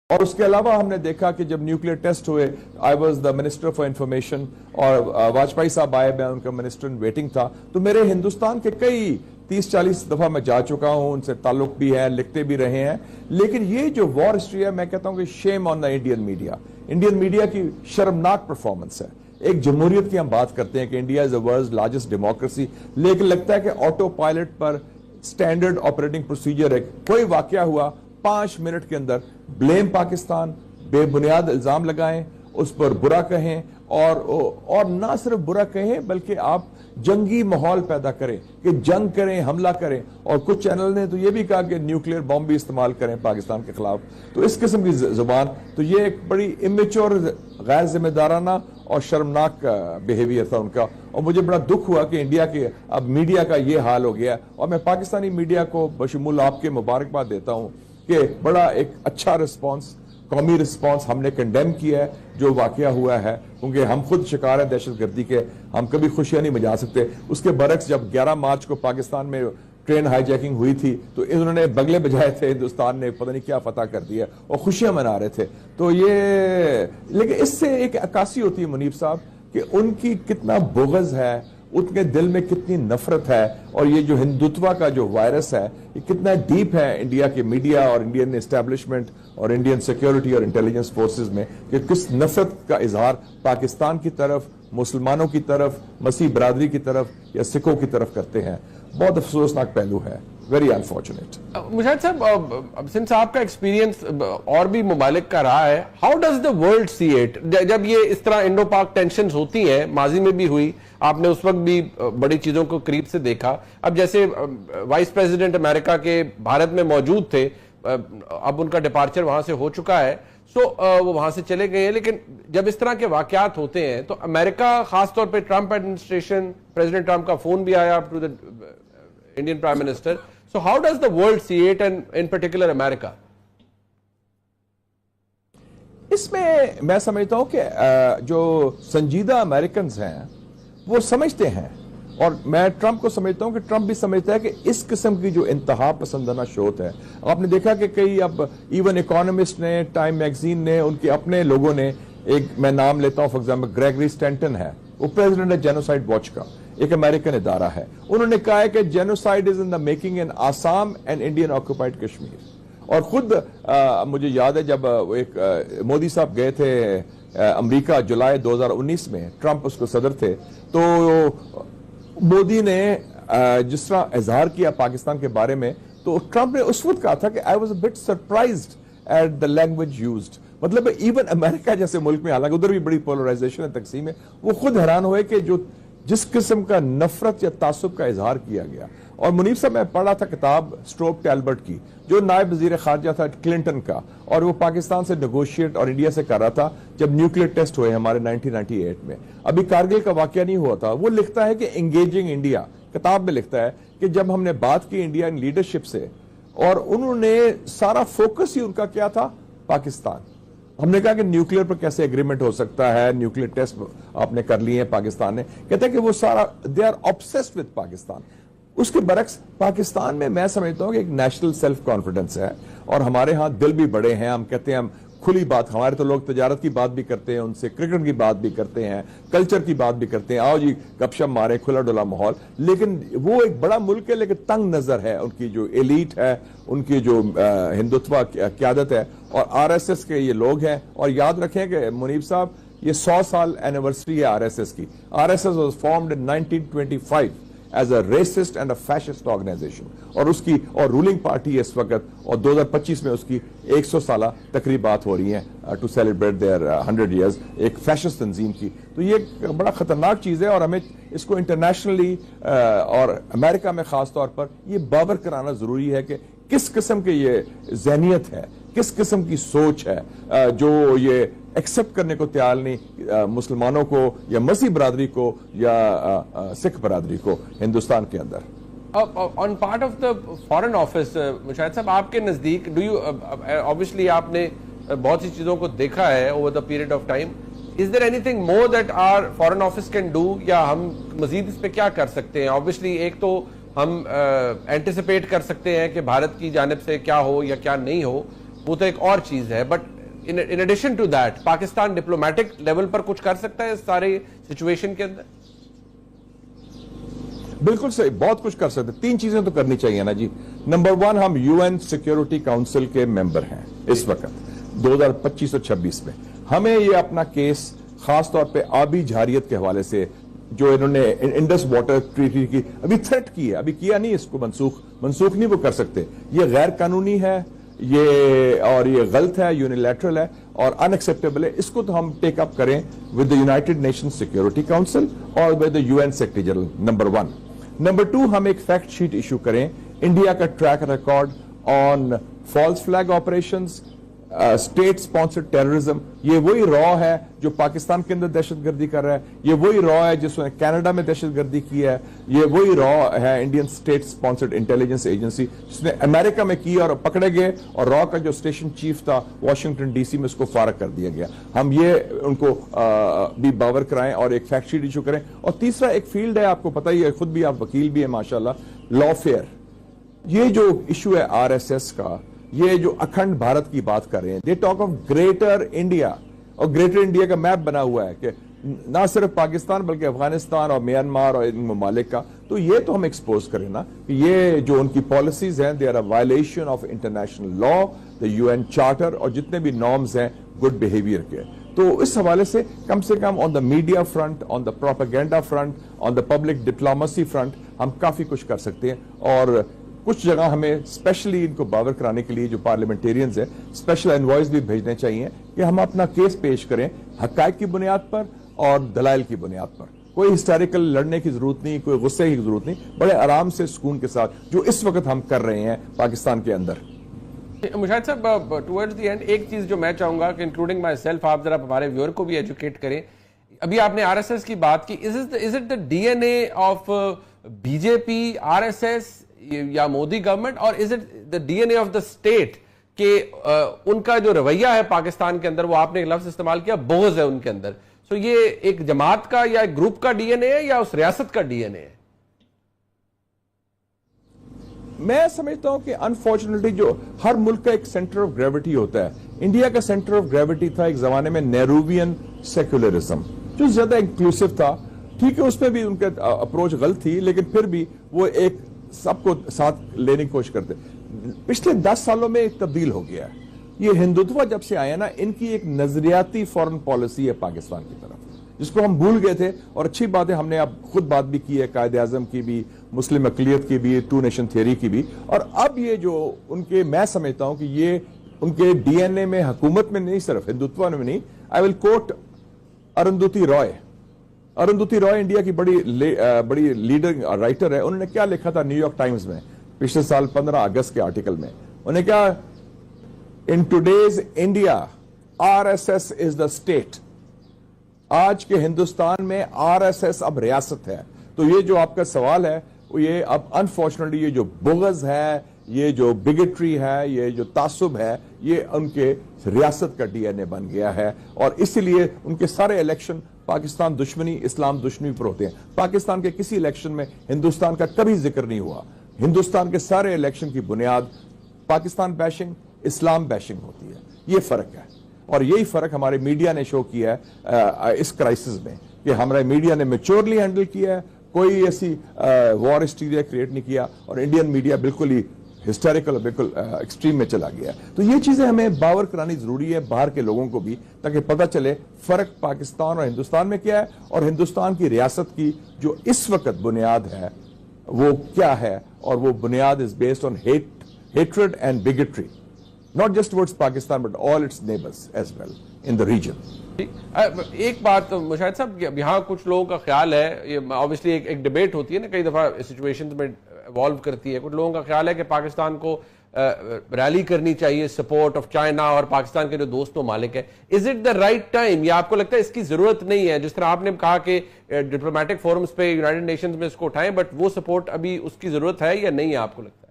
اور اس کے علاوہ ہم نے دیکھا کہ جب نیوکلیئر ٹیسٹ ہوئے، I was the minister for information, اور واجپئی صاحب آئے، میں ان کا منسٹر ان ویٹنگ تھا، تو میرے ہندوستان کے کئی 30-40 دفعہ میں جا چکا ہوں، ان سے تعلق بھی ہے، لکھتے بھی رہے ہیں، لیکن یہ جو وار ہسٹری ہے، میں کہتا ہوں کہ شیم آن دا انڈین میڈیا کی شرمناک پرفارمنس ہے۔ ایک جمہوریت کی ہم بات کرتے ہیں کہ India is the world's largest democracy, لیکن لگتا ہے کہ آٹو پائلٹ پر سٹینڈرڈ آپریٹنگ پروسیجر ہے، کوئی واقعہ ہوا 5 منٹ کے اندر بلیم پاکستان، بے بنیاد الزام لگائیں، اس پر برا کہیں، اور نہ صرف برا کہیں بلکہ آپ جنگی ماحول پیدا کریں کہ جنگ کریں، حملہ کریں، اور کچھ چینل نے تو یہ بھی کہا کہ نیوکلیئر بم بھی استعمال کریں پاکستان کے خلاف۔ تو اس قسم کی زبان، تو یہ ایک بڑی امیچور، غیر ذمہ دارانہ اور شرمناک بیہیویئر تھا ان کا، اور مجھے بڑا دکھ ہوا کہ انڈیا کے اب میڈیا کا یہ حال ہو گیا، اور میں پاکستانی میڈیا کو بشمول آپ کے مبارکباد دیتا ہوں کہ بڑا ایک اچھا رسپانس، قومی رسپانس ہم نے کنڈیم کیا ہے جو واقعہ ہوا ہے، کیونکہ ہم خود شکار ہیں دہشت گردی کے، ہم کبھی خوشیاں نہیں منا سکتے۔ اس کے برعکس جب 11 مارچ کو پاکستان میں ٹرین ہائی جیکنگ ہوئی تھی تو انہوں نے بگلے بجائے تھے، ہندوستان نے پتہ نہیں کیا فتح کر دیا اور خوشیاں منا رہے تھے۔ تو یہ، لیکن اس سے ایک عکاسی ہوتی ہے منیب صاحب کہ ان کی کتنا بغض ہے، ان کے دل میں کتنی نفرت ہے، اور یہ جو ہندوتوا کا جو وائرس ہے یہ کتنا ڈیپ ہے انڈیا کے میڈیا اور انڈین اسٹیبلشمنٹ اور انڈین سیکیورٹی اور انٹیلیجنس فورسز میں، کہ کس نفرت کا اظہار پاکستان کی طرف، مسلمانوں کی طرف، مسیح برادری کی طرف یا سکھوں کی طرف کرتے ہیں۔ بہت افسوسناک پہلو ہے، ویری انفارچونیٹ۔ مشاہد صاحب، سنس آپ کا ایکسپیرینس اور بھی ممالک کا رہا ہے، how does the world see it? جب یہ اس طرح انڈو پاک ٹینشنز ہوتی ہیں، ماضی میں بھی ہوئی، آپ نے اس وقت بھی بڑی چیزوں کو قریب سے دیکھا، اب جیسے وائس پریزیڈنٹ امریکہ کے بھارت میں موجود تھے، اب ان کا ڈپارچر وہاں سے ہو چکا ہے، سو وہ وہاں سے چلے گئے ہیں، لیکن جب اس طرح کے واقعات ہوتے ہیں تو امریکہ، خاص طور پہ ٹرمپ ایڈمنسٹریشن، پریزیڈنٹ ٹرمپ کا فون بھی آیا to the Indian prime minister, so how does the world see it, and in particular America? اس میں میں سمجھتا ہوں کہ جو سنجیدہ امریکنز ہیں وہ سمجھتے ہیں، اور میں ٹرمپ کو سمجھتا ہوں کہ ٹرمپ بھی سمجھتا ہے کہ اس قسم کی جو انتہا پسندانہ شوت ہے، آپ نے دیکھا کہ کئی، اب ایون اکانومسٹ نے، ٹائم میگزین نے، ان کے اپنے لوگوں نے، ایک میں نام لیتا ہوں فار ایگزامپل گریگری سٹینٹن ہے، وہ پریزیڈنٹ ہے جینوسائڈ واچ کا، ایک امریکن ادارہ ہے، انہوں نے کہا ہے کہ genocide is in the making in Assam and Indian occupied Kashmir. اور خود مجھے یاد ہے جب ایک مودی صاحب گئے تھے امریکہ جولائی 2019 میں، ٹرمپ اس کو صدر تھے، تو مودی نے جس طرح اظہار کیا پاکستان کے بارے میں، تو ٹرمپ نے اس وقت کہا تھا کہ I was a bit surprised at the language used۔ مطلب ایون امریکہ جیسے ملک میں، حالانکہ ادھر بھی بڑی پولرائزیشن ہے، تقسیم ہے، وہ خود حیران ہوئے کہ جس قسم کا نفرت یا تعصب کا اظہار کیا گیا۔ اور منیب صاحب، میں پڑھا تھا کتاب اسٹروپ ٹیلبرٹ کی، جو نائب وزیر خارجہ تھا کلنٹن کا، اور وہ پاکستان سے نیگوشیٹ اور انڈیا سے کر رہا تھا جب نیوکلیئر ٹیسٹ ہوئے ہمارے 1998 میں، ابھی کارگل کا واقعہ نہیں ہوا تھا۔ وہ لکھتا ہے کہ انگیجنگ انڈیا، کتاب میں لکھتا ہے کہ جب ہم نے بات کی انڈین لیڈرشپ سے، اور انہوں نے سارا فوکس ہی ان کا کیا تھا، پاکستان۔ ہم نے کہا کہ نیوکلیئر پر کیسے ایگریمنٹ ہو سکتا ہے، نیوکلیئر ٹیسٹ آپ نے کر لیے ہیں پاکستان نے، کہتے ہیں کہ وہ سارا they are obsessed with Pakistan. اس کے برعکس پاکستان میں سمجھتا ہوں کہ ایک نیشنل سیلف کانفیڈنس ہے، اور ہمارے ہاں دل بھی بڑے ہیں، ہم کہتے ہیں ہم کھلی بات، ہمارے تو لوگ تجارت کی بات بھی کرتے ہیں ان سے، کرکٹ کی بات بھی کرتے ہیں، کلچر کی بات بھی کرتے ہیں، آؤ جی گپ شپ مارے، کھلا ڈولا ماحول، لیکن وہ ایک بڑا ملک ہے لیکن تنگ نظر ہے، ان کی جو ایلیٹ ہے، ان کی جو ہندوتوا قیادت ہے، اور آر ایس ایس کے یہ لوگ ہیں۔ اور یاد رکھیں کہ منیب صاحب، یہ 100 سال اینیورسری ہے آر ایس ایس کی۔ R S S was formed in 1925 as a racist and a fascist organization، اور اس کی اور رولنگ پارٹی ہے اس وقت، اور 2025 میں اس کی 100 سالہ تقریبات ہو رہی ہیں ٹو سیلیبریٹ دیئر 100 years ایک فیشسٹ تنظیم کی۔ تو یہ ایک بڑا خطرناک چیز ہے، اور ہمیں اس کو انٹرنیشنلی اور امریکہ میں خاص طور پر یہ باور کرانا ضروری ہے کہ کس قسم کی یہ ذہنیت ہے، کس قسم کی سوچ ہے جو یہ ایکسپٹ کرنے کو تیار نہیں مسلمانوں کو یا مسیح برادری کو یا سکھ برادری کو ہندوستان کے اندر۔ On part of the foreign office, Mushahid sahab, آپ کے نزدیک obviously آپ نے بہت سی چیزوں کو دیکھا ہے over the period of time, is there anything more that are foreign office can do, یا ہم مزید اس پہ کیا کر سکتے ہیں؟ obviously ایک تو ہم اینٹیسپیٹ کر سکتے ہیں کہ بھارت کی جانب سے کیا ہو یا کیا نہیں ہو، وہ تو ایک اور چیز ہے، but in addition to that Pakistan diplomatic level پر کچھ کر سکتا ہے اس سارے سچویشن کے اندر؟ بالکل صحیح، بہت کچھ کر سکتے. 3 چیزیں تو کرنی چاہیے نا جی. نمبر 1، ہم UN سیکیورٹی کاؤنسل کے ممبر ہیں اس وقت 2025 اور 26 میں. ہمیں یہ اپنا کیس خاص طور پہ آبی جھاریت کے حوالے سے جو انہوں نے انڈس واٹر ٹریٹی کی ابھی تھریٹ کی ہے، ابھی کیا نہیں، اس کو منسوخ نہیں وہ کر سکتے. یہ غیر قانونی ہے، یہ غلط ہے، یونیلیٹرل ہے اور ان ایکسیپٹیبل ہے. اس کو تو ہم ٹیک اپ کریں with the united nation security council اور with the UN secretary general. Number 1. Number 2، ہم ایک فیکٹ شیٹ ایشو کریں انڈیا کا track record on false flag operations, state sponsored terrorism. یہ وہی را ہے جو پاکستان کے اندر دہشت گردی کر رہا ہے، یہ وہی را ہے جس نے کینیڈا میں دہشت گردی کی ہے، یہ وہی را ہے Indian state sponsored intelligence agency جس نے امریکہ میں کی اور پکڑے گئے، اور را کا جو اسٹیشن چیف تھا واشنگٹن DC میں اس کو فارغ کر دیا گیا. ہم یہ ان کو بھی باور کرائیں اور ایک فیکٹ شیٹ ایشو کریں. اور تیسرا ایک فیلڈ ہے، آپ کو پتہ ہی ہے، خود بھی آپ وکیل بھی ہیں ماشاءاللہ، لا فیئر. یہ جو ایشو ہے RSS کا، یہ جو اکھنڈ بھارت کی بات کر رہے ہیں، they talk of greater India, اور گریٹر انڈیا کا میپ بنا ہوا ہے کہ نہ صرف پاکستان بلکہ افغانستان اور میانمار اور ان ممالک کا. تو یہ تو ہم ایکسپوز کریں نا کہ یہ جو ان کی پالیسیز ہیں they are a violation of international law, the UN charter اور جتنے بھی نارمز ہیں گڈ بیہیویئر کے. تو اس حوالے سے come on the media front, on the propaganda front, on the public diplomacy front ہم کافی کچھ کر سکتے ہیں. اور کچھ جگہ ہمیں اسپیشلی ان کو باور کرانے کے لیے جو پارلیمنٹیرینز ہیں اسپیشل انوائز بھی بھیجنے چاہیے کہ ہم اپنا کیس پیش کریں حقائق کی بنیاد پر اور دلائل کی بنیاد پر. کوئی ہسٹیریکل لڑنے کی ضرورت نہیں، کوئی غصے کی ضرورت نہیں، بڑے آرام سے سکون کے ساتھ جو اس وقت ہم کر رہے ہیں پاکستان کے اندر. مشاہد صاحب ٹورڈز دی اینڈ ایک چیز جو میں چاہوں گا کہ انکلوڈنگ مائی سیلف آپ ذرا ہمارے ویور کو بھی ایجوکیٹ کریں. ابھی آپ نے RSS کی بات کی، is it the DNA of BJP RSS یا مودی گورنمنٹ، اور is it the DNA of the state کہ ان کا جو رویہ ہے پاکستان کے اندر، وہ آپ نے ایک لفظ استعمال کیا، بغض ہے ان کے اندر. سو یہ ایک جماعت کا یا ایک گروپ کا DNA ہے یا اس ریاست کا DNA ہے؟ میں سمجھتا ہوں کہ انفارچونیٹلی جو ہر ملک کا ایک سینٹر آف گریوٹی ہوتا ہے، انڈیا کا سینٹر آف گریوٹی تھا ایک زمانے میں نیرووین سیکولرزم جو زیادہ انکلوسیو تھا. ٹھیک ہے، اس میں بھی ان کا اپروچ غلط تھی، لیکن پھر بھی وہ ایک سب کو ساتھ لینے کی کوشش کرتے. پچھلے 10 سالوں میں ایک تبدیل ہو گیا ہے. یہ ہندوتوا جب سے آیا نا، ان کی ایک نظریاتی فورن پالیسی ہے پاکستان کی طرف جس کو ہم بھول گئے تھے. اور اچھی بات ہے، ہم نے اب خود بات بھی کی ہے، قائد اعظم کی بھی، مسلم اقلیت کی بھی، 2 نیشن تھیوری کی بھی. اور اب یہ جو ان کے، میں سمجھتا ہوں کہ یہ ان کے DNA میں، حکومت میں نہیں، صرف ہندوتوا میں نہیں. آئی ول کوٹ اروندھتی رائے. اروندھتی رائے انڈیا کی بڑی لیڈر رائٹر ہے. انہوں نے کیا لکھا تھا نیو یارک ٹائمز میں پچھلے سال 15 اگست کے آرٹیکل میں؟ انہوں نے کہا in today's India RSS is the state. آج کے ہندوستان میں RSS اب ریاست ہے. تو یہ جو آپ کا سوال ہے وہ یہ اب انفارچونیٹلی یہ جو بغض ہے، یہ جو بگٹری ہے، یہ جو تعصب ہے، یہ ان کے ریاست کا DNA بن گیا ہے. اور اسی لیے ان کے سارے الیکشن پاکستان دشمنی، اسلام دشمنی پر ہوتے ہیں. پاکستان کے کسی الیکشن میں ہندوستان کا کبھی ذکر نہیں ہوا. ہندوستان کے سارے الیکشن کی بنیاد پاکستان بیشنگ، اسلام بیشنگ ہوتی ہے. یہ فرق ہے، اور یہی فرق ہمارے میڈیا نے شو کیا ہے اس کرائسس میں کہ ہمارے میڈیا نے میچورلی ہینڈل کیا ہے، کوئی ایسی وار ہسٹیریا کریٹ نہیں کیا، اور انڈین میڈیا بالکل ہی ہسٹیریکل، بالکل ایکسٹریم میں چلا گیا. تو یہ چیزیں ہمیں باور کرانی ضروری ہے باہر کے لوگوں کو بھی، تاکہ پتہ چلے فرق پاکستان اور ہندوستان میں کیا ہے، اور ہندوستان کی ریاست کی جو اس وقت بنیاد ہے وہ کیا ہے. اور وہ بنیاد is based on hatred and bigotry, not just towards Pakistan but all its neighbors as well in the region. ایک بات مشاہد صاحب، یہاں کچھ لوگوں کا خیال ہے، یہ obviously ایک ڈیبیٹ ہوتی ہے نا، کئی دفعہ سچویشنز میں ایوالو کرتی ہے. کچھ لوگوں کا خیال ہے کہ پاکستان کو ریلی کرنی چاہیے سپورٹ آف چائنا اور پاکستان کے جو دوست ممالک ہیں. Is it the right time, یا آپ کو لگتا ہے اس کی ضرورت نہیں ہے؟ جس طرح آپ نے کہا کہ ڈپلومیٹک فورمز پہ یونائٹڈ نیشنز میں اس کو اٹھائیں، بٹ وہ سپورٹ ابھی اس کی ضرورت ہے یا نہیں ہے آپ کو لگتا ہے؟